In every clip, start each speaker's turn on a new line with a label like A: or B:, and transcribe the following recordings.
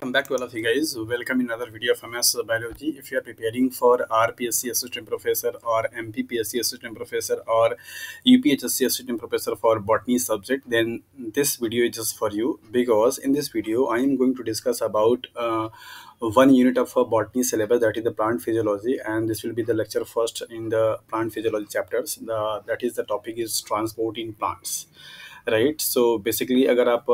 A: welcome back to all of you guys. Welcome in another video of MS Biology. If you are preparing for RPSC Assistant Professor or MPPSC Assistant Professor or UPHSC Assistant Professor for Botany subject, then this video is just for you, because in this video I am going to discuss about one unit of a botany syllabus, that is the plant physiology, and this will be the lecture first in the plant physiology chapters. That is the topic is transport in plants. Right so basically अगर आप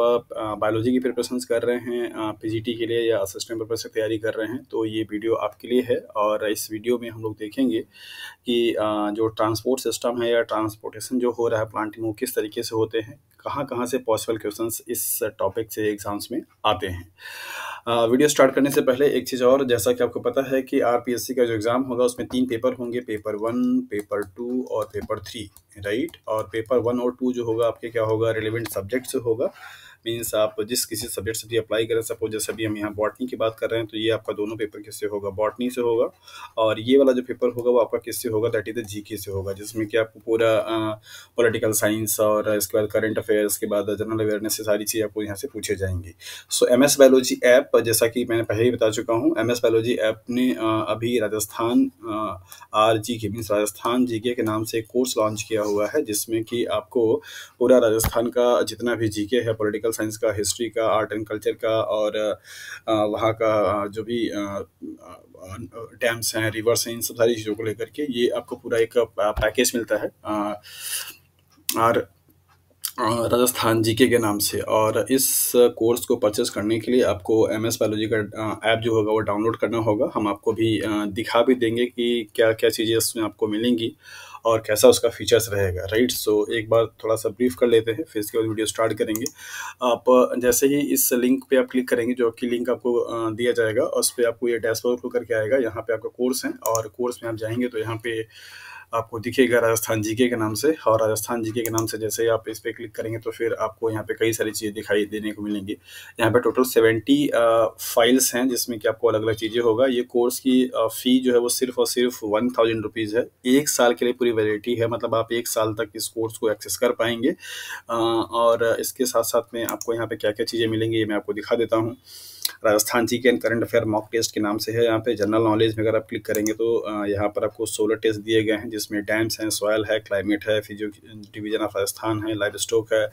A: biology की preparations कर रहे हैं PGT के लिए या assistant professor की तैयारी कर रहे हैं तो ये वीडियो आपके लिए है। और इस वीडियो में हम लोग देखेंगे कि जो ट्रांसपोर्ट सिस्टम है या ट्रांसपोर्टेशन जो हो रहा है प्लांट में वो किस तरीके से होते हैं, कहाँ से पॉसिबल क्वेश्चंस इस टॉपिक से एग्जाम्स में आते हैं। वीडियो स्टार्ट करने से पहले एक चीज़ और, जैसा कि आपको पता है कि आरपीएससी का जो एग्ज़ाम होगा उसमें 3 पेपर होंगे, पेपर 1, पेपर 2 और पेपर 3, राइट। और पेपर 1 और 2 जो होगा आपके क्या होगा, रिलेवेंट सब्जेक्ट से होगा। मीन्स आप जिस किसी सब्जेक्ट से भी अप्लाई करें, सपोज जैसे अभी हम यहाँ बॉटनी की बात कर रहे हैं तो ये आपका दोनों पेपर किससे होगा, बॉटनी से होगा। और ये वाला जो पेपर होगा वो आपका किससे होगा, दैट इज द जीके से होगा, जिसमें कि आपको पूरा पॉलिटिकल साइंस और इसके बाद करंट अफेयर्स के बाद जनरल अवेयरनेस से सारी चीज़ें आपको यहाँ से पूछे जाएंगी। सो एमएस बायोलॉजी ऐप, जैसा कि मैंने पहले ही बता चुका हूँ, एमएस बायोलॉजी ऐप ने अभी Rajasthan RGK means Rajasthan GK के नाम से एक कोर्स लॉन्च किया हुआ है, जिसमें कि आपको पूरा राजस्थान का जितना भी जीके है, पॉलिटिकल साइंस का, हिस्ट्री का, आर्ट एंड कल्चर का और वहाँ का जो भी डैम्स हैं, रिवर्स हैं, इन सब सारी चीज़ों को लेकर के ये आपको पूरा एक पैकेज मिलता है और राजस्थान जीके के नाम से। और इस कोर्स को परचेस करने के लिए आपको एमएस बायोलॉजी का ऐप जो होगा वो डाउनलोड करना होगा। हम आपको भी दिखा भी देंगे कि क्या क्या चीज़ें उसमें आपको मिलेंगी और कैसा उसका फीचर्स रहेगा, राइट। सो एक बार थोड़ा सा ब्रीफ कर लेते हैं, फिर इसके बाद वीडियो स्टार्ट करेंगे। आप जैसे ही इस लिंक पे आप क्लिक करेंगे, जो कि लिंक आपको दिया जाएगा, उस पर आपको ये डैशबोर्ड खुल करके आएगा। यहाँ पे आपका कोर्स है और कोर्स में आप जाएंगे तो यहाँ पे आपको दिखेगा राजस्थान जीके के नाम से। और राजस्थान जीके के नाम से जैसे ही आप इस पर क्लिक करेंगे तो फिर आपको यहाँ पे कई सारी चीज़ें दिखाई देने को मिलेंगी। यहाँ पे टोटल 70 फाइल्स हैं, जिसमें कि आपको अलग अलग चीज़ें होगा। ये कोर्स की फ़ी जो है वो सिर्फ और सिर्फ 1000 रुपीज़ है। 1 साल के लिए पूरी वैलिडिटी है, मतलब आप 1 साल तक इस कोर्स को एक्सेस कर पाएंगे। और इसके साथ साथ में आपको यहाँ पे क्या क्या चीज़ें मिलेंगी ये मैं आपको दिखा देता हूँ। Rajasthan GK and current affair mock test के नाम से है। यहाँ पे जनरल नॉलेज में अगर आप क्लिक करेंगे तो यहाँ पर आपको 16 टेस्ट दिए गए हैं, जिसमें डैम्स हैं, सॉयल है, क्लाइमेट है, फिजियो डिवीजन ऑफ राजस्थान है, लाइव स्टॉक है,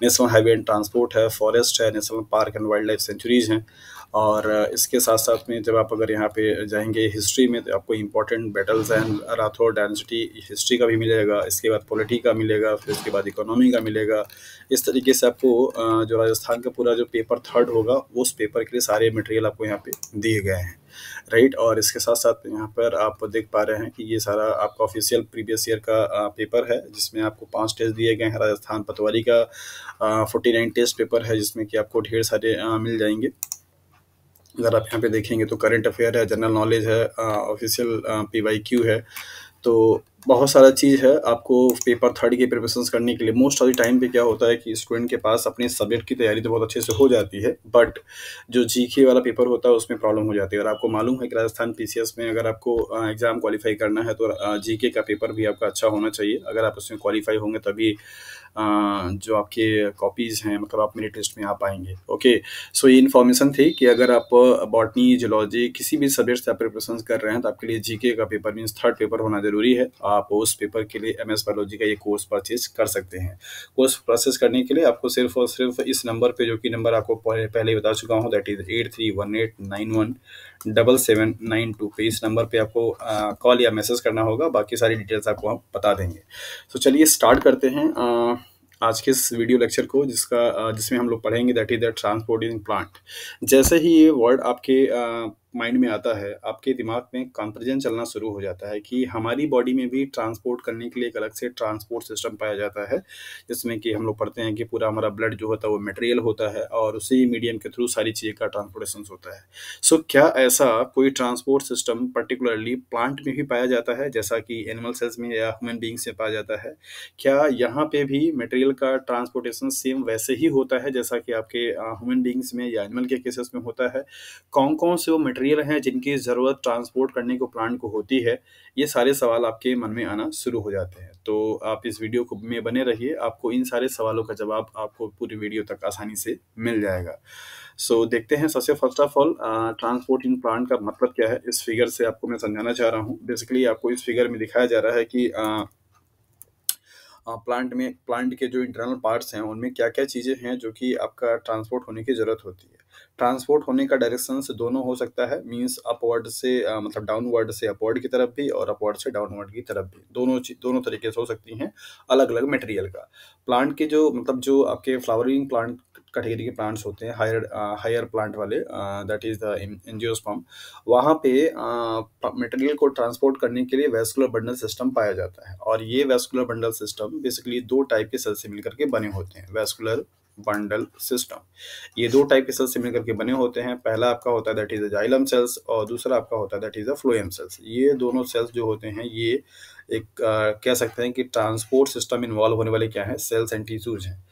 A: नेशनल हाईवे एंड ट्रांसपोर्ट है, फॉरेस्ट है, national park and wild life sanctuaries हैं। और इसके साथ साथ में जब आप अगर यहाँ पे जाएंगे हिस्ट्री में तो आपको important battles and Rathore dynasty history का भी मिलेगा, इसके बाद पॉलिटी का मिलेगा, फिर उसके बाद इकोनॉमी का मिलेगा। इस तरीके से आपको जो राजस्थान का पूरा जो पेपर 3rd होगा उस पेपर के लिए सारे मटेरियल आपको यहाँ पे दिए गए हैं, राइट। और इसके साथ साथ यहाँ पर आप देख पा रहे हैं कि ये सारा आपका ऑफिशियल प्रीवियस ईयर का पेपर है, जिसमें आपको 5 टेस्ट दिए गए हैं। राजस्थान पटवारी का 49 टेस्ट पेपर है, जिसमें कि आपको ढेर सारे मिल जाएंगे। अगर आप यहाँ पे देखेंगे तो करंट अफेयर है, जनरल नॉलेज है, ऑफिशियल PYQ है, तो बहुत सारा चीज़ है। आपको पेपर 3rd की प्रिपरेशंस करने के लिए मोस्ट ऑफ द टाइम पे क्या होता है कि स्टूडेंट के पास अपने सब्जेक्ट की तैयारी तो बहुत अच्छे से हो जाती है, बट जो जीके वाला पेपर होता है उसमें प्रॉब्लम हो जाती है। और आपको मालूम है कि राजस्थान PCS में अगर आपको एग्ज़ाम क्वालिफाई करना है तो जीके का पेपर भी आपका अच्छा होना चाहिए। अगर आप उसमें क्वालिफाई होंगे तभी जो आपके कॉपीज़ हैं, मतलब आप मेरिट लिस्ट में आ पाएंगे। ओके, सो ये इन्फॉर्मेशन थी कि अगर आप बॉटनी, जूलॉजी किसी भी सब्जेक्ट से आप प्रिपरेशन कर रहे हैं तो आपके लिए जीके का पेपर मीन्स 3rd पेपर होना जरूरी है। आप उस पेपर के लिए एमएस बायोलॉजी का ये कोर्स परचेज कर सकते हैं। कोर्स प्रोसेस करने के लिए आपको सिर्फ और सिर्फ इस नंबर पे, जो कि नंबर आपको पहले ही बता चुका हूँ, दैट इज 8318917792 पे, इस नंबर पे आपको कॉल या मैसेज करना होगा। बाकी सारी डिटेल्स आपको हम बता देंगे। तो चलिए स्टार्ट करते हैं आज के इस वीडियो लेक्चर को, जिसमें हम लोग पढ़ेंगे that is the transporting plant. जैसे ही ये वर्ड आपके माइंड में आता है, आपके दिमाग में कंपैरिजन चलना शुरू हो जाता है कि हमारी बॉडी में भी ट्रांसपोर्ट करने के लिए एक अलग से ट्रांसपोर्ट सिस्टम पाया जाता है, जिसमें कि हम लोग पढ़ते हैं कि पूरा हमारा ब्लड जो होता है वो मटेरियल होता है और उसी मीडियम के थ्रू सारी चीज़ें का ट्रांसपोर्टेशन होता है। सो क्या ऐसा कोई ट्रांसपोर्ट सिस्टम पर्टिकुलरली प्लांट में भी पाया जाता है, जैसा कि एनिमल सेल्स में या ह्यूमन बींग्स में पाया जाता है? क्या यहाँ पे भी मटेरियल का ट्रांसपोर्टेशन सेम वैसे ही होता है जैसा कि आपके ह्यूमन बींग्स में या एनिमल के केसेस में होता है? कौन कौन से वो मटेरियल मटेरियल हैं जिनकी ज़रूरत ट्रांसपोर्ट करने को प्लांट को होती है? ये सारे सवाल आपके मन में आना शुरू हो जाते हैं। तो आप इस वीडियो को में बने रहिए, आपको इन सारे सवालों का जवाब आपको पूरी वीडियो तक आसानी से मिल जाएगा। सो देखते हैं, सबसे first of all transport in plant का मतलब क्या है? इस फिगर से आपको मैं समझाना चाह रहा हूँ। बेसिकली आपको इस फिगर में दिखाया जा रहा है कि प्लांट के जो इंटरनल पार्ट्स हैं उनमें क्या-क्या चीज़ें हैं जो कि आपका ट्रांसपोर्ट होने की ज़रूरत होती है। ट्रांसपोर्ट होने का डायरेक्शंस दोनों हो सकता है, मीन्स अपवर्ड से मतलब डाउनवर्ड से अपवर्ड की तरफ भी और अपवर्ड से डाउनवर्ड की तरफ भी। दोनों तरीके से हो सकती हैं, अलग-अलग मटेरियल का। प्लांट के जो मतलब जो आपके फ्लावरिंग प्लांट कैटेगरी के प्लांट्स होते हैं, हायर प्लांट वाले, दैट इज़ द एंजियोस्पर्म, वहाँ पे मटेरियल को ट्रांसपोर्ट करने के लिए वैस्कुलर बंडल सिस्टम पाया जाता है और ये vascular bundle system basically 2 type के सेल से मिलकर के बने होते हैं। वैस्कुलर बंडल सिस्टम, ये 2 टाइप के सेल से मिलकर के बने होते हैं। पहला आपका होता है that is the xylem cells और दूसरा आपका होता है that is the phloem cells. ये दोनों सेल्स जो होते हैं ये एक कह सकते हैं कि ट्रांसपोर्ट सिस्टम इन्वॉल्व होने वाले क्या हैं, सेल्स एंड टिश्यूज हैं।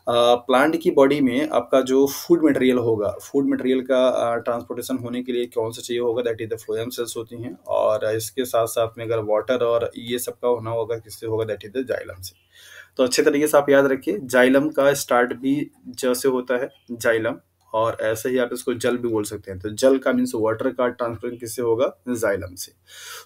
A: प्लांट की बॉडी में आपका जो फूड मटेरियल होगा, फूड मटेरियल का ट्रांसपोर्टेशन होने के लिए कौन सा चाहिए होगा, that is the phloem cells होती हैं और इसके साथ साथ में अगर वाटर और ये सब का होना होगा किससे होगा, दैट इज द जाइलम से। तो अच्छे तरीके से आप याद रखिए, जाइलम का स्टार्ट भी ज से होता है, जाइलम, और ऐसे ही आप इसको जल भी बोल सकते हैं। तो जल का मीन्स वाटर का ट्रांसपोर्टेशन किससे होगा, जाइलम से।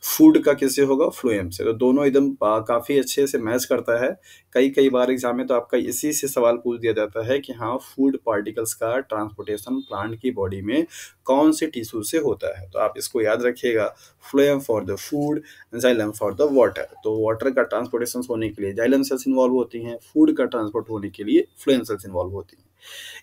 A: फूड का किससे होगा, फ्लोएम से। तो दोनों एकदम काफ़ी अच्छे से मैच करता है। कई कई बार एग्जाम में तो आपका इसी से सवाल पूछ दिया जाता है कि हाँ, फूड पार्टिकल्स का ट्रांसपोर्टेशन प्लांट की बॉडी में कौन से टिश्यू से होता है। तो आप इसको याद रखिएगा, phloem for the food, xylem for the water. तो वाटर का ट्रांसपोर्टेशन होने के लिए जाइलम सेल्स इन्वॉल्व होती हैं, फूड का ट्रांसपोर्ट होने के लिए फ्लोएम सेल्स इन्वॉल्व होती हैं।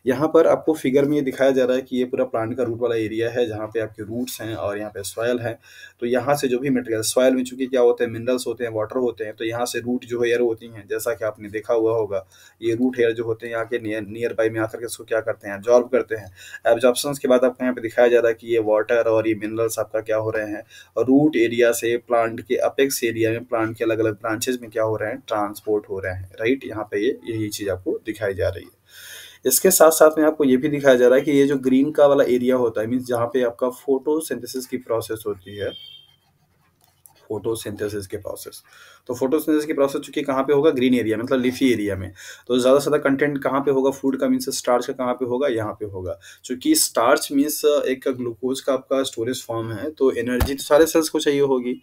A: यहाँ पर आपको फिगर में ये दिखाया जा रहा है कि ये पूरा प्लांट का रूट वाला एरिया है जहाँ पे आपके रूट्स हैं और यहाँ पे सॉयल है। तो यहाँ से जो भी मटेरियल, सॉयल में चूंकि क्या होते हैं, मिनरल्स होते हैं, वाटर होते हैं, तो यहाँ से रूट जो हेयर होती हैं, जैसा कि आपने देखा हुआ होगा, ये रूट हेयर जो होते हैं यहाँ के नियर बाई में आकर के इसको क्या करते हैं, एब्जॉर्ब करते हैं। एब्जॉर्प्शन के बाद आपको यहाँ पे दिखाया जा रहा है कि ये वाटर और ये मिनरल्स आपका क्या हो रहे हैं, रूट एरिया से प्लांट के अपेक्स एरिया में, प्लांट के अलग अलग ब्रांचेज में क्या हो रहे हैं, ट्रांसपोर्ट हो रहे हैं। राइट, यहाँ पे ये यही चीज आपको दिखाई जा रही है। इसके साथ साथ में आपको ये भी दिखाया जा रहा है कि ये जो ग्रीन का वाला एरिया होता है, मीन्स जहाँ पे आपका फोटोसिंथेसिस की प्रोसेस होती है, फोटोसिंथेसिस के प्रोसेस। तो फोटोसिंथेसिस की प्रोसेस चूंकि कहाँ पे होगा, ग्रीन एरिया मतलब लीफी एरिया में। तो ज़्यादा से ज़्यादा कंटेंट कहाँ पे होगा, फूड का मीन्स स्टार्च का कहाँ पे होगा, यहाँ पे होगा। चूंकि स्टार्च मीन्स एक ग्लूकोज का आपका स्टोरेज फॉर्म है, तो एनर्जी तो सारे सेल्स को चाहिए होगी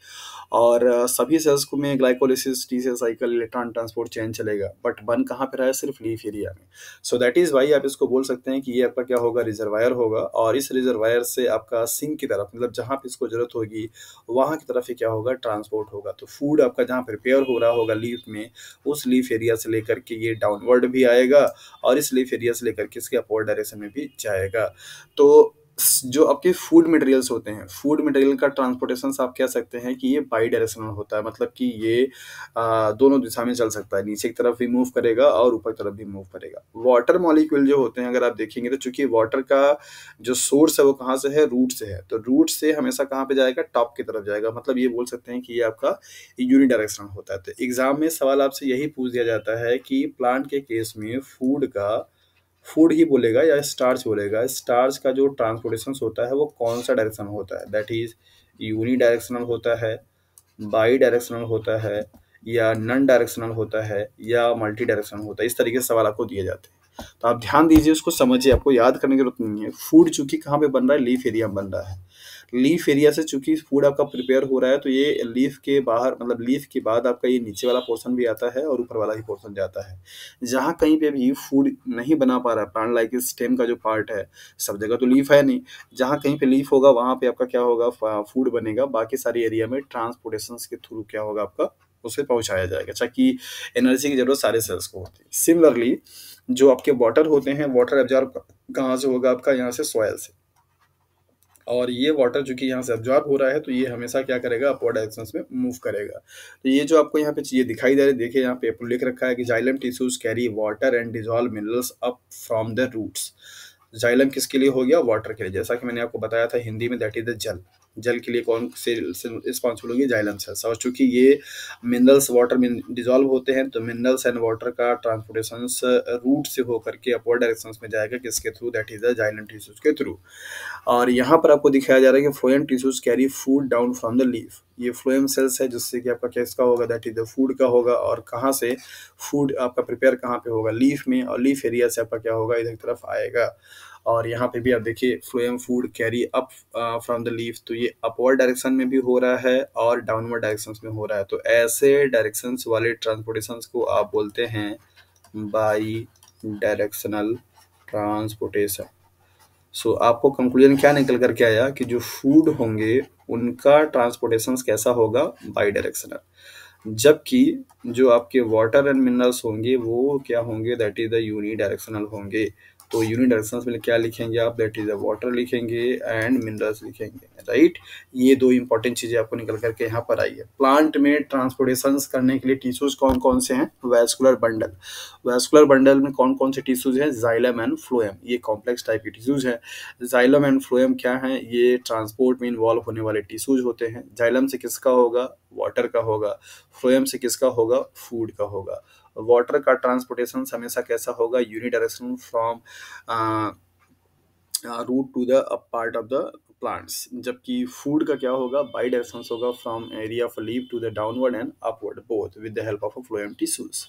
A: और सभी सेल्स को में glycolysis, TCA cycle, electron transport chain चलेगा, बट बन कहाँ पे रहा है, सिर्फ लीफ एरिया में। सो दैट इज वाई आप इसको बोल सकते हैं कि ये आपका क्या होगा, रिजर्वायर होगा और इस रिजर्वायर से आपका सिंक की तरफ, मतलब जहाँ पे इसको जरूरत होगी वहाँ की तरफ ही क्या होगा, ट्रांसपोर्ट होगा। तो फूड आपका जहाँ प्रिपेयर हो रहा होगा लीफ में, उस लीफ एरिया से लेकर के ये डाउनवर्ड भी आएगा और इस लीफ एरिया से लेकर के इसके अपवर्ड डायरेक्शन में भी जाएगा। तो जो आपके फूड मटेरियल्स होते हैं, फूड मटेरियल का ट्रांसपोर्टेशन आप कह सकते हैं कि ये बाई डायरेक्शनल होता है, मतलब कि ये दोनों दिशा में चल सकता है, नीचे की तरफ भी मूव करेगा और ऊपर की तरफ भी मूव करेगा। वाटर मॉलिक्यूल जो होते हैं अगर आप देखेंगे तो चूंकि वाटर का जो सोर्स है वो कहाँ से है, रूट से है, तो रूट से हमेशा कहाँ पे जाएगा, टॉप की तरफ जाएगा। मतलब ये बोल सकते हैं कि ये आपका यूनिडायरेक्शनल होता है। तो एग्जाम में सवाल आपसे यही पूछ दिया जाता है कि प्लांट के केस में फूड ही बोलेगा या स्टार्च बोलेगा, स्टार्च का जो ट्रांसपोर्टेशन होता है वो कौन सा डायरेक्शन होता है, दैट इज यूनी डायरेक्शनल होता है, बाई डायरेक्शनल होता है, या नॉन डायरेक्शनल होता है, या मल्टी डायरेक्शनल होता है। इस तरीके से सवाल आपको दिए जाते हैं, तो आप ध्यान दीजिए, उसको समझिए, आपको याद करने की जरूरत नहीं है। फूड चूंकि कहाँ पे बन रहा है, लीफ एरिया में बन रहा है। लीफ एरिया से चूंकि फूड आपका प्रिपेयर हो रहा है, तो ये लीफ के बाहर, मतलब लीफ के बाद आपका ये नीचे वाला पोर्शन भी आता है और ऊपर वाला ही पोर्शन जाता है। जहाँ कहीं पे भी फूड नहीं बना पा रहा है, प्लांट लाइक स्टेम का जो पार्ट है, सब जगह तो लीफ है नहीं, जहाँ कहीं पे लीफ होगा वहाँ पे आपका क्या होगा, फूड बनेगा। बाकी सारी एरिया में ट्रांसपोर्टेशन के थ्रू क्या होगा, आपका उसे पहुंचाया जाएगा, ताकि एनर्जी की जरूरत सारे सेल्स को होती है। सिमिलरली जो आपके वाटर होते हैं, वाटर एब्जॉर्ब कहाँ से होगा, आपका यहाँ से सॉयल से, और ये वाटर जो कि यहाँ से एब्जॉर्ब हो रहा है, तो ये हमेशा क्या करेगा, अपवर्ड डायरेक्शंस में मूव करेगा। तो ये जो आपको यहाँ पे चीज़ें दिखाई दे रही है, देखिए यहाँ पे लिख रखा है कि xylem tissues carry water and dissolve minerals up from the roots. Xylem किसके लिए हो गया? वाटर के लिए। जैसा कि मैंने आपको बताया था हिंदी में, दैट इज द जल। जल के लिए कौन से रिस्पॉन्सिबल होगी? Xylem cells. और चूंकि ये मिनरल्स वाटर में डिजॉल्व होते हैं, तो मिनरल्स एंड वाटर का ट्रांसपोर्टेशन रूट से होकर के अपवर्ड डायरेक्शन में जाएगा, किसके through? That is the xylem tissues के थ्रू। और यहाँ पर आपको दिखाया जा रहा है कि phloem tissues carry food down from the leaf. ये फ्लोएम सेल्स है, जिससे कि आपका किसका होगा? दैट इज द फूड का होगा। और कहाँ से फूड आपका प्रिपेयर कहाँ पे होगा? लीफ में। और लीफ एरिया से आपका क्या होगा? इधर की तरफ आएगा। और यहाँ पे भी आप देखिए, phloem food carry up from the leaf, तो ये अपवर्ड डायरेक्शन में भी हो रहा है और डाउनवर्ड डायरेक्शन में हो रहा है। तो ऐसे डायरेक्शंस वाले ट्रांसपोर्टेशंस को आप बोलते हैं बाई डायरेक्शनल ट्रांसपोर्टेशन। सो आपको कंक्लूजन क्या निकल कर के आया कि जो फूड होंगे उनका ट्रांसपोर्टेशन कैसा होगा? By directional. जबकि जो आपके वाटर एंड मिनरल्स होंगे वो क्या होंगे? That is the unidirectional होंगे। तो यूनी डायरेक्शन में क्या लिखेंगे आप? दैट इज द वाटर लिखेंगे एंड मिनरल्स लिखेंगे, राइट। ये दो इंपॉर्टेंट चीजें आपको निकल करके यहाँ पर आई है। प्लांट में ट्रांसपोर्टेशन करने के लिए टिश्यूज कौन कौन से हैं? Vascular bundle. वैस्कुलर बंडल में कौन कौन से टिश्यूज हैं? Xylem and phloem. ये कॉम्प्लेक्स टाइप के टिश्यूज हैं। जाइलम एंड फ्लोएम क्या है? ये ट्रांसपोर्ट में इन्वॉल्व होने वाले टिश्यूज होते हैं। जाइलम से किसका होगा? वाटर का होगा। फ्लोएम से किसका होगा? फूड का होगा। वाटर का ट्रांसपोर्टेशन हमेशा कैसा होगा? Unidirectional from root to the part of the plants. जबकि फूड का क्या होगा? बाई डायरेक्शंस होगा, from area of leaf to the downward and upward both with the help of phloem tissues.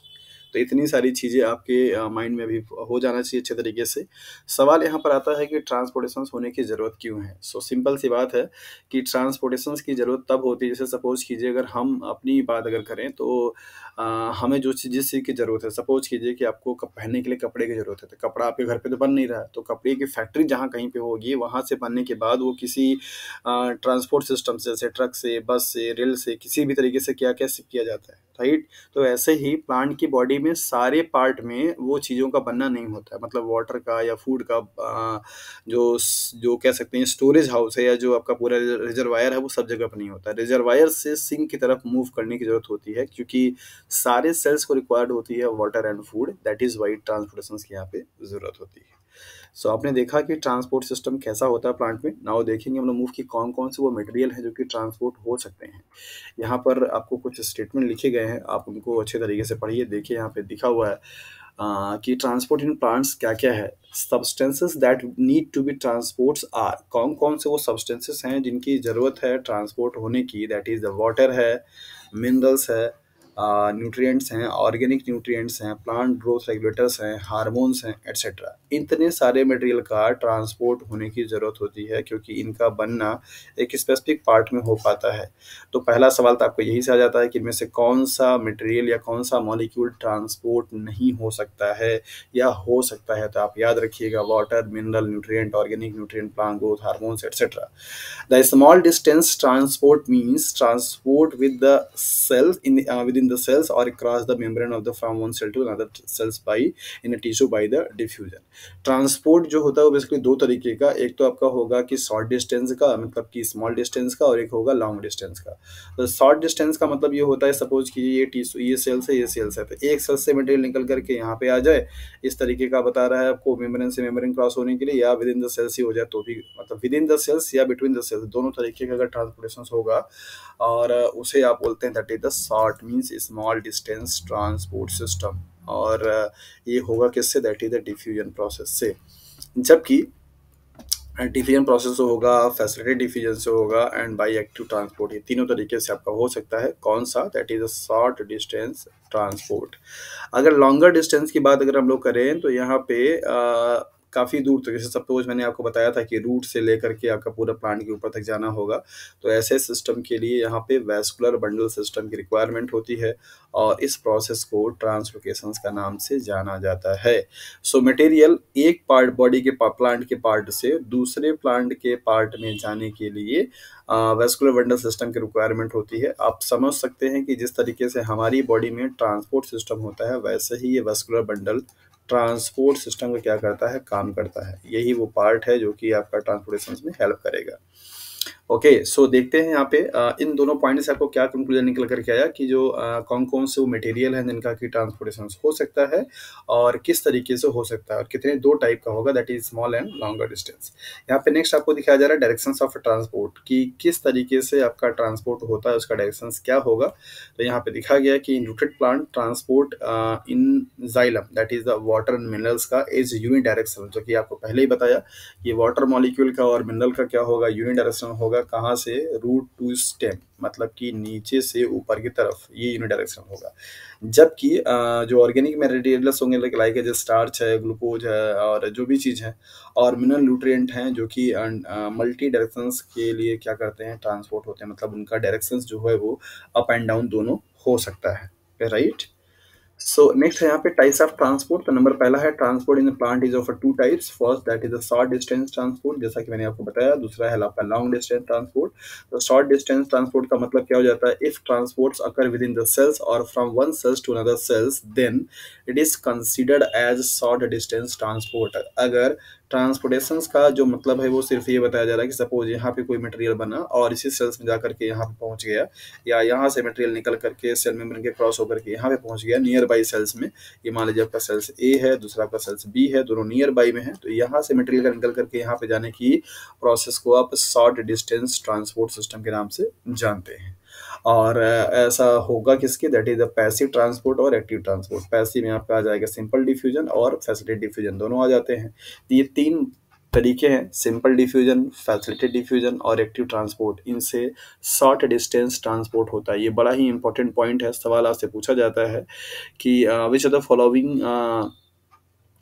A: तो इतनी सारी चीज़ें आपके माइंड में भी हो जाना चाहिए अच्छे तरीके से। सवाल यहाँ पर आता है कि ट्रांसपोर्टेशंस होने की ज़रूरत क्यों है? सो सिंपल सी बात है कि ट्रांसपोर्टेशंस की ज़रूरत तब होती है, जैसे सपोज कीजिए अगर हम अपनी बात अगर करें तो हमें जो चीज़ जिस चीज़ की ज़रूरत है, सपोज कीजिए कि आपको पहनने के लिए कपड़े की ज़रूरत है, तो कपड़ा आपके घर पे तो बन नहीं रहा है, तो कपड़े की फैक्ट्री जहाँ कहीं पे होगी, वहाँ से बनने के बाद वो किसी ट्रांसपोर्ट सिस्टम से, जैसे ट्रक से, बस से, रेल से, किसी भी तरीके से क्या क्या शिप किया जाता है, राइट। तो ऐसे ही प्लांट की बॉडी में सारे पार्ट में वो चीज़ों का बनना नहीं होता है, मतलब वाटर का या फूड का जो जो कह सकते हैं स्टोरेज हाउस है या जो आपका पूरा रिजर्वायर है, वो सब जगह पर नहीं होता है। रिजर्वायर से सिंक की तरफ मूव करने की जरूरत होती है, क्योंकि सारे सेल्स को रिक्वायर्ड होती है water and food. That is why transportation की यहाँ पे जरूरत होती है। सो आपने देखा कि ट्रांसपोर्ट सिस्टम कैसा होता है प्लांट में। नाउ देखेंगे हम लोग मूव की कौन कौन से वो मटेरियल है जो कि ट्रांसपोर्ट हो सकते हैं। यहाँ पर आपको कुछ स्टेटमेंट लिखे गए हैं, आप उनको अच्छे तरीके से पढ़िए। देखिए यहाँ पे दिखा हुआ है कि ट्रांसपोर्ट इन प्लांट्स क्या क्या है। Substances that need to be transports are, कौन कौन से वो सब्सटेंसेस हैं जिनकी ज़रूरत है ट्रांसपोर्ट होने की। दैट इज़ द वाटर है, मिनरल्स है, न्यूट्रिएंट्स हैं, ऑर्गेनिक न्यूट्रिएंट्स हैं, प्लांट ग्रोथ रेगुलेटर्स हैं, हार्मोन्स हैं, एट्सेट्रा। इतने सारे मटेरियल का ट्रांसपोर्ट होने की ज़रूरत होती है, क्योंकि इनका बनना एक स्पेसिफिक पार्ट में हो पाता है। तो पहला सवाल तो आपको यही से आ जाता है कि इनमें से कौन सा मटेरियल या कौन सा मॉलिक्यूल ट्रांसपोर्ट नहीं हो सकता है या हो सकता है। तो आप याद रखिएगा, water, mineral, nutrient, organic nutrient, plant growth, hormones, etcetera. The small distance transport means transport with the cells within the cells or across the membrane of the from one cell to another cells by in a tissue by the diffusion। Transport जो होता है वो basically दो तरीके का, एक तो आपका होगा कि शॉर्ट डिस्टेंस का, मतलब कि स्मॉल डिस्टेंस का, और एक होगा लॉन्ग डिस्टेंस का। तो शॉर्ट डिस्टेंस का मतलब ये होता है, सपोज कि ये टिश्यू, ये सेल्स है, ये सेल्स है, तो एक सेल से मटेरियल निकल करके यहाँ पे आ जाए, इस तरीके का बता रहा है आपको, मेम्ब्रेन से मेम्ब्रेन क्रॉस होने के लिए, या विद इन द सेल्स ही हो जाए तो भी, मतलब विद इन द सेल्स या बिटवीन द सेल्स, दोनों तरीके का अगर ट्रांसपोर्टेशन होगा, और उसे आप बोलते हैं that is the short means small distance transport system. और ये होगा किससे? That is the diffusion process से। जबकि डिफ्यूजन प्रोसेस होगा, फैसिलिटेटेड डिफ्यूजन से होगा, एंड बाई एक्टिव ट्रांसपोर्ट। ये तीनों तरीके से आपका हो सकता है। कौन सा? That is a short distance transport. अगर लॉन्गर डिस्टेंस की बात अगर हम लोग करें तो यहाँ पे काफ़ी दूर तक, जैसे सपोज मैंने आपको बताया था कि रूट से लेकर के आपका पूरा प्लांट के ऊपर तक जाना होगा, तो ऐसे सिस्टम के लिए यहाँ पे वैस्कुलर बंडल सिस्टम की रिक्वायरमेंट होती है, और इस प्रोसेस को ट्रांसलोकेशंस का नाम से जाना जाता है। सो मटेरियल एक पार्ट बॉडी के प्लांट के पार्ट से दूसरे प्लांट के पार्ट में जाने के लिए वैस्कुलर बंडल सिस्टम की रिक्वायरमेंट होती है। आप समझ सकते हैं कि जिस तरीके से हमारी बॉडी में ट्रांसपोर्ट सिस्टम होता है, वैसे ही ये वैस्कुलर बंडल ट्रांसपोर्ट सिस्टम का क्या करता है? काम करता है। यही वो पार्ट है जो कि आपका ट्रांसपोर्टेशन में हेल्प करेगा। ओके, सो देखते हैं यहाँ पे इन दोनों पॉइंट से आपको क्या कंक्लूजन निकल कर के आया कि जो कौन-कौन से वो मटेरियल हैं जिनका कि ट्रांसपोर्टेशन हो सकता है और किस तरीके से हो सकता है और कितने 2 टाइप का होगा, that is small and longer distance. यहाँ पे नेक्स्ट आपको दिखाया जा रहा है डायरेक्शंस ऑफ ट्रांसपोर्ट कि किस तरीके से आपका ट्रांसपोर्ट होता है, उसका डायरेक्शंस क्या होगा। तो यहाँ पे दिखा गया है कि in rooted plant transport in xylem that is the water and minerals का इज़ यूनिडायरेक्शनल, जो कि आपको पहले ही बताया। ये वाटर मॉलिक्यूल का और मिनरल का क्या होगा, यूनिडायरेक्शनल होगा। कहाँ से, रूट टू स्टेम, मतलब कि नीचे से ऊपर की तरफ, ये यूनिडायरेक्शनल होगा। जबकि जो ऑर्गेनिक मटेरियल्स होंगे लाइक जैसे स्टार्च है, ग्लूकोज है और जो भी चीज़ है और मिनरल न्यूट्रिएंट हैं जो कि मल्टी डायरेक्शंस के लिए क्या करते हैं, ट्रांसपोर्ट होते हैं, मतलब उनका डायरेक्शंस जो है वो अप एंड डाउन दोनों हो सकता है, राइट। सो नेक्स्ट है यहाँ पे टाइप्स ऑफ ट्रांसपोर्ट। तो नंबर पहला है transport in plant is of two types. First that is a short distance transport, जैसा कि मैंने आपको बताया। दूसरा है आपका लॉन्ग डिस्टेंस ट्रांसपोर्ट। तो शॉर्ट डिस्टेंस ट्रांसपोर्ट का मतलब क्या हो जाता है, if transports occur within the cells और from one cells to another cells then it is considered as short distance transport. अगर ट्रांसपोर्टेशंस का जो मतलब है वो सिर्फ ये बताया जा रहा है कि सपोज यहाँ पे कोई मटेरियल बना और इसी सेल्स में जाकर के यहाँ पे पहुंच गया, या यहाँ से मटेरियल निकल करके सेल मेम्ब्रेन के क्रॉस होकर के यहाँ पे पहुंच गया नियर बाई सेल्स में। ये मान लीजिए आपका सेल्स ए है, दूसरा आपका सेल्स बी है, दोनों नियर बाई में है, तो यहाँ से मटेरियल का निकल करके यहाँ पे जाने की प्रोसेस को आप शॉर्ट डिस्टेंस ट्रांसपोर्ट सिस्टम के नाम से जानते हैं। और ऐसा होगा किसके, that is the passive transport और एक्टिव ट्रांसपोर्ट। पैसिव में आपका आ जाएगा सिंपल डिफ्यूजन और फैसिलिटेटेड डिफ्यूजन, दोनों आ जाते हैं। तो ये 3 तरीके हैं, सिंपल डिफ्यूजन, फैसिलिटेटेड डिफ्यूजन और एक्टिव ट्रांसपोर्ट। इनसे शॉर्ट डिस्टेंस ट्रांसपोर्ट होता है। ये बड़ा ही इंपॉर्टेंट पॉइंट है, सवाल आपसे पूछा जाता है कि which of the following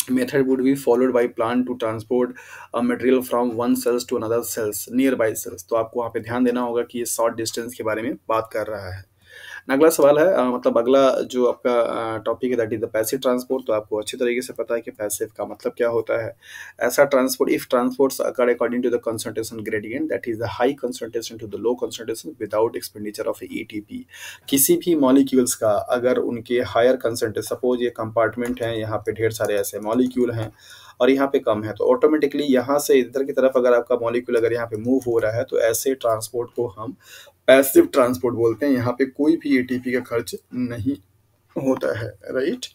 A: method would be followed by plant to transport a material from one cells to another cells nearby cells। तो आपको वहाँ पे ध्यान देना होगा कि ये शॉर्ट डिस्टेंस के बारे में बात कर रहा है। अगला सवाल है मतलब अगला जो आपका टॉपिक है that is the passive transport. तो आपको अच्छी तरीके से पता है कि पैसिव का मतलब क्या होता है। ऐसा transport if transports occur according to the concentration gradient that is the high concentration to the low concentration without expenditure of ATP. किसी भी मॉलिक्यूल्स का अगर उनके हायर कंसंट्रेशन, सपोज ये कंपार्टमेंट है, यहाँ पे ढेर सारे ऐसे मॉलिक्यूल हैं और यहाँ पे कम है, तो ऑटोमेटिकली यहाँ से इधर की तरफ अगर आपका मॉलिक्यूल अगर यहाँ पे मूव हो रहा है तो ऐसे ट्रांसपोर्ट को हम पैसिव ट्रांसपोर्ट बोलते हैं। यहाँ पे कोई भी एटीपी का खर्च नहीं होता है, राइट।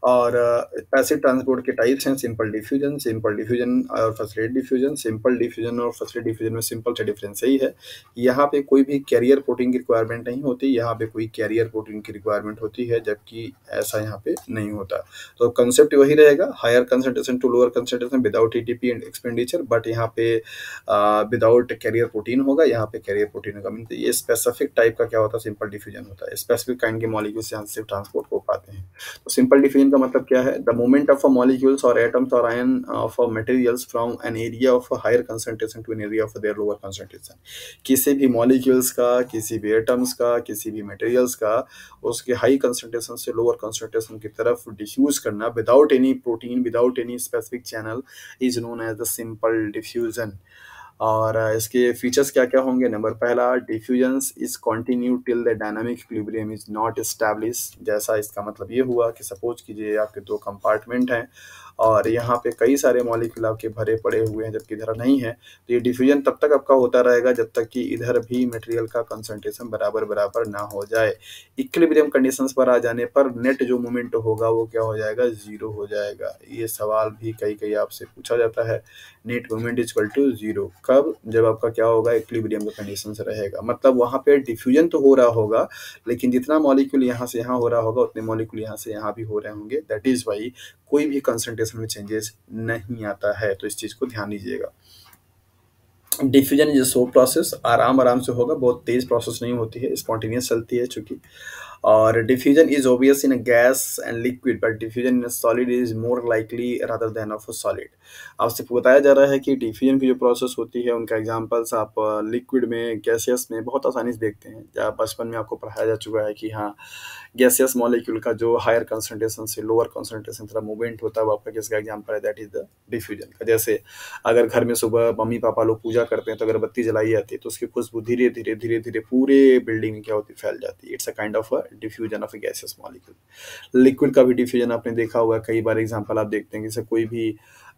A: और पैसिव ट्रांसपोर्ट के टाइप्स हैं सिंपल डिफ्यूजन और फैसिलिटेटेड डिफ्यूजन। सिंपल डिफ्यूजन और फैसिलिटेटेड डिफ्यूजन में सिंपल सा डिफरेंस यही है, यहाँ पे कोई भी कैरियर प्रोटीन की रिक्वायरमेंट नहीं होती, यहाँ पे कोई कैरियर प्रोटीन की रिक्वायरमेंट होती है, जबकि ऐसा यहाँ पे नहीं होता। तो कंसेप्ट वही रहेगा, higher concentration to lower concentration without ATP and expenditure, but यहाँ पे विदाउट कैरियर प्रोटीन होगा, यहाँ पे कैरियर प्रोटीन होगा। मीन ये स्पेसिफिक टाइप का क्या होता है, सिंपल डिफ्यूजन होता है। स्पेसिफिक काइंड के मॉलिक्यूल्स यहाँ से ट्रांसपोर्ट हो पाते हैं। तो सिंपल डिफ्यूजन का मतलब क्या है, the movement of a molecules और एटम्स और ion of a materials from an area of higher concentration to an area of their lower concentration. किसी भी मॉलिक्यूल्स का, किसी भी एटम्स का, किसी भी मटेरियल्स का उसके हाई कंसंट्रेशन से लोअर कंसंट्रेशन की तरफ डिफ्यूज करना without any protein, without any specific channel is known as the simple diffusion. और इसके फीचर्स क्या क्या होंगे। नंबर पहला, diffusions is continue till the dynamic equilibrium is not establish. जैसा इसका मतलब ये हुआ कि सपोज कीजिए आपके 2 कंपार्टमेंट हैं और यहाँ पे कई सारे मॉलिक्यूल आपके भरे पड़े हुए हैं जबकि इधर नहीं है, तो ये डिफ्यूजन तब तक आपका होता रहेगा जब तक कि इधर भी मटेरियल का कंसंट्रेशन बराबर बराबर ना हो जाए। इक्विलिब्रियम कंडीशंस पर आ जाने पर नेट जो मोमेंट होगा वो क्या हो जाएगा, 0 हो जाएगा। ये सवाल भी कई कई आपसे पूछा जाता है, net moment is equal to 0 कब, जब आपका क्या होगा, इक्विलिब्रियम का कंडीशन रहेगा। मतलब वहाँ पे डिफ्यूजन तो हो रहा होगा लेकिन जितना मॉलिक्यूल यहाँ से यहाँ हो रहा होगा उतने मॉलिक्यूल यहाँ से यहाँ भी हो रहे होंगे। दैट इज वाई कोई भी कंसंट्रेशन में चेंजेस नहीं आता है, तो इस चीज को ध्यान दीजिएगा। डिफ्यूजन इज स्लो प्रोसेस, आराम आराम से होगा, बहुत तेज प्रोसेस नहीं होती है, स्पॉन्टेनियस चलती है चूंकि। और diffusion is obvious in a gas and liquid but diffusion in a solid is more likely rather than of a solid. आपसे बताया जा रहा है कि डिफ्यूजन की जो प्रोसेस होती है उनका एग्जांपल्स आप लिक्विड में, गैसियस में बहुत आसानी से देखते हैं। या बचपन में आपको पढ़ाया जा चुका है कि हाँ, गैसियस मॉलिक्यूल का जो हायर कंसंट्रेशन से लोअर कंसंट्रेशन तरफ मूवमेंट होता है वो आपका किसका एग्जांपल है, दैट इज द डिफ्यूजन का। जैसे अगर घर में सुबह मम्मी पापा लोग पूजा करते हैं तो अगरबत्ती जलाई जाती है तो उसकी खुशबू धीरे धीरे धीरे धीरे पूरे बिल्डिंग में क्या होती है, फैल जाती है। It's a kind of a diffusion of a gaseous molecule. Liquid का भी डिफ्यूजन आपने देखा होगा कई बार, एग्जांपल आप देखते हैं जैसे कोई भी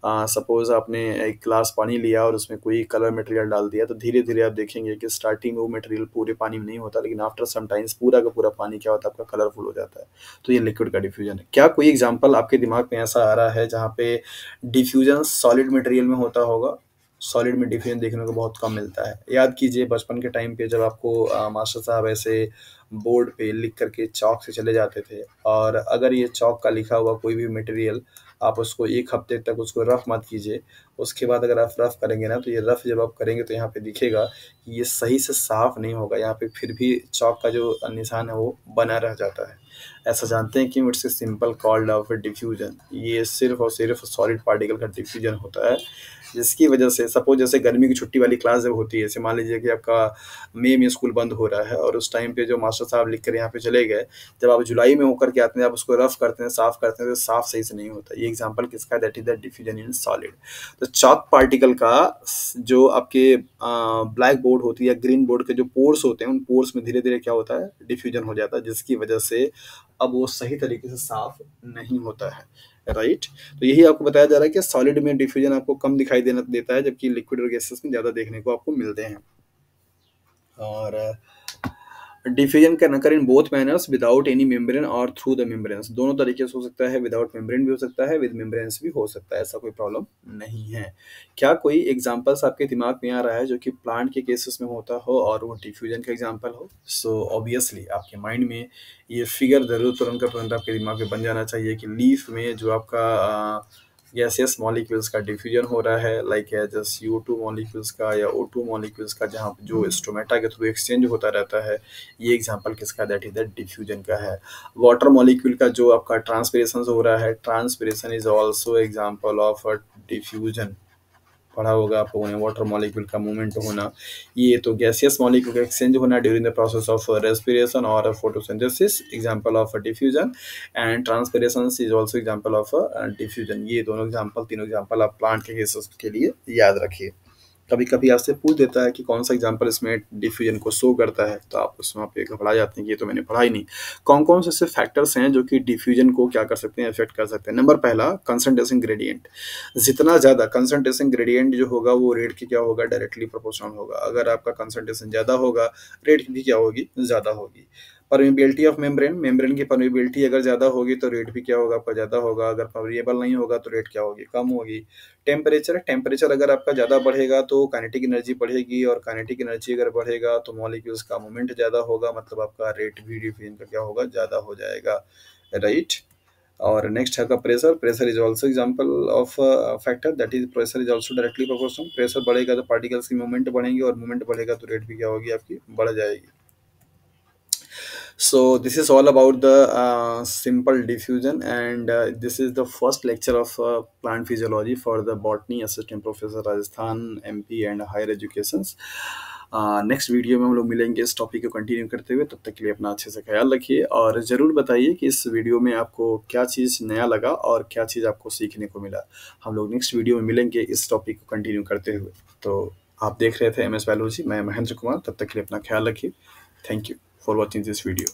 A: सपोज़ आपने एक ग्लास पानी लिया और उसमें कोई कलर मटेरियल डाल दिया, तो धीरे-धीरे आप देखेंगे कि स्टार्टिंग में वो मटेरियल पूरे पानी में नहीं होता, लेकिन आफ्टर सम टाइम्स पूरा का पूरा पानी क्या होता है, आपका कलरफुल हो जाता है। तो ये लिक्विड का डिफ्यूज़न है। क्या कोई एग्ज़ाम्पल आपके दिमाग में ऐसा आ रहा है जहाँ पे डिफ्यूज़न सॉलिड मटेरियल में होता होगा? सॉलिड में डिफ्यूज़न देखने को बहुत कम मिलता है। याद कीजिए बचपन के टाइम पे जब आपको मास्टर साहब ऐसे बोर्ड पे लिख कर के चॉक से चले जाते थे, और अगर ये चॉक का लिखा हुआ कोई भी मटेरियल आप उसको 1 हफ्ते तक उसको रफ़ मत कीजिए। उसके बाद अगर आप रफ़ करेंगे ना, तो ये रफ़ जब आप करेंगे तो यहाँ पे दिखेगा कि ये सही से साफ़ नहीं होगा। यहाँ पे फिर भी चॉक का जो निशान है वो बना रह जाता है। ऐसा जानते हैं क्यों? It's a simple called off diffusion. ये सिर्फ़ और सिर्फ़ सॉलिड पार्टिकल का डिफ्यूज़न होता है, जिसकी वजह से सपोज़ जैसे गर्मी की छुट्टी वाली क्लास जब होती है, जैसे मान लीजिए कि आपका मई में स्कूल बंद हो रहा है और उस टाइम पे जो मास्टर साहब लिख कर यहाँ पे चले गए, जब आप जुलाई में होकर के आते हैं, आप उसको रफ़ करते हैं, साफ़ करते हैं, तो साफ़ सही से नहीं होता। ये एग्ज़ाम्पल किसका है? That is the diffusion in solid. तो चॉक पार्टिकल का जो आपके ब्लैक बोर्ड होती है या ग्रीन बोर्ड के जो पोर्स होते हैं, उन पोर्स में धीरे-धीरे क्या होता है? डिफ्यूज़न हो जाता है, जिसकी वजह से अब वो सही तरीके से साफ़ नहीं होता है, राइट? तो यही आपको बताया जा रहा है कि सॉलिड में डिफ्यूज़न आपको कम दिखाई देता है, जबकि लिक्विड और गैसेज़ में ज़्यादा देखने को आपको मिलते हैं। और diffusion can occur in both manners, without any membrane और थ्रू द मेम्ब्रेन्स। दोनों तरीके से हो सकता है, विदाउट मेम्ब्रेन भी हो सकता है, विद मेम्ब्रेन्स भी हो सकता है, ऐसा कोई प्रॉब्लम नहीं है। क्या कोई एग्जांपल्स आपके दिमाग में आ रहा है जो कि प्लांट के केसेस में होता हो और वो डिफ्यूजन का एग्जांपल हो? सो ऑब्वियसली आपके माइंड में ये फिगर ज़रूर तुरंत का तुरंत आपके दिमाग में बन जाना चाहिए कि लीफ में जो आपका गैसियस मॉलिक्यूल्स का डिफ्यूजन हो रहा है, लाइक जैसे CO2 मॉलिक्यूल्स का या O2 मॉलिक्यूल्स का, जहाँ जो स्टोमेटा के थ्रू एक्सचेंज होता रहता है, ये एग्जांपल किसका? दैट इज द डिफ्यूजन का है। वाटर मॉलिक्यूल का जो आपका ट्रांसपिरेशन हो रहा है, transpiration is also example of diffusion. पढ़ा होगा आप लोगों ने, वाटर मॉलिक्यूल का मूवमेंट होना, ये तो गैसियस मॉलिक्यूल का एक्सचेंज होना during the process of respiration और photosynthesis, example of diffusion. And transpiration is also example of diffusion. ये दोनों एग्जांपल, तीनों एग्जांपल आप प्लांट के केसेस के लिए याद रखिए। कभी कभी आपसे पूछ देता है कि कौन सा एग्जांपल इसमें डिफ्यूजन को शो करता है, तो आप उसमें आप घबरा जाते हैं कि ये तो मैंने पढ़ा ही नहीं। कौन कौन से ऐसे फैक्टर्स हैं जो कि डिफ्यूजन को क्या कर सकते हैं? इफेक्ट कर सकते हैं। नंबर पहला, कंसंट्रेशन ग्रेडियंट। जितना ज़्यादा कंसंट्रेशन ग्रेडियंट जो होगा वो रेट की क्या होगा? डायरेक्टली प्रोपोर्शनल होगा। अगर आपका कंसंट्रेशन ज़्यादा होगा, रेट भी क्या होगी? ज़्यादा होगी। परमेबिलिटी ऑफ मेम्ब्रेन, मेम्ब्रेन की परमेबिलिटी अगर ज़्यादा होगी तो रेट भी क्या होगा? आपका ज़्यादा होगा। अगर परमेबल नहीं होगा तो रेट क्या होगी? कम होगी। टेम्परेचर, टेम्परेचर अगर आपका ज़्यादा बढ़ेगा तो काइनेटिक एनर्जी बढ़ेगी, और काइनेटिक एनर्जी अगर बढ़ेगा तो मॉलिक्यूल्स का मूवमेंट ज़्यादा होगा, मतलब आपका रेट भी डिफ्यूजन का क्या होगा? ज़्यादा हो जाएगा, राइट? और नेक्स्ट है आपका pressure. Pressure is also example of factor, that is pressure is also directly proportional. Pressure बढ़ेगा तो पार्टिकल्स की मूवमेंट बढ़ेंगे, और मूवमेंट बढ़ेगा तो रेट भी क्या होगी? आपकी बढ़ जाएगी। So this is all about the simple diffusion, and this is the first lecture of plant physiology for the botany assistant professor Rajasthan MP and higher educations. Next video में हम लोग मिलेंगे इस टॉपिक को कंटिन्यू करते हुए। तब तक के लिए अपना अच्छे से ख्याल रखिए, और ज़रूर बताइए कि इस वीडियो में आपको क्या चीज़ नया लगा और क्या चीज़ आपको सीखने को मिला। हम लोग नेक्स्ट वीडियो में मिलेंगे इस टॉपिक को कंटिन्यू करते हुए। तो आप देख रहे थे MS बायोलॉजी, मैं महेंद्र कुमार। तब तक के लिए अपना ख्याल रखिए। Thank you for watching this video.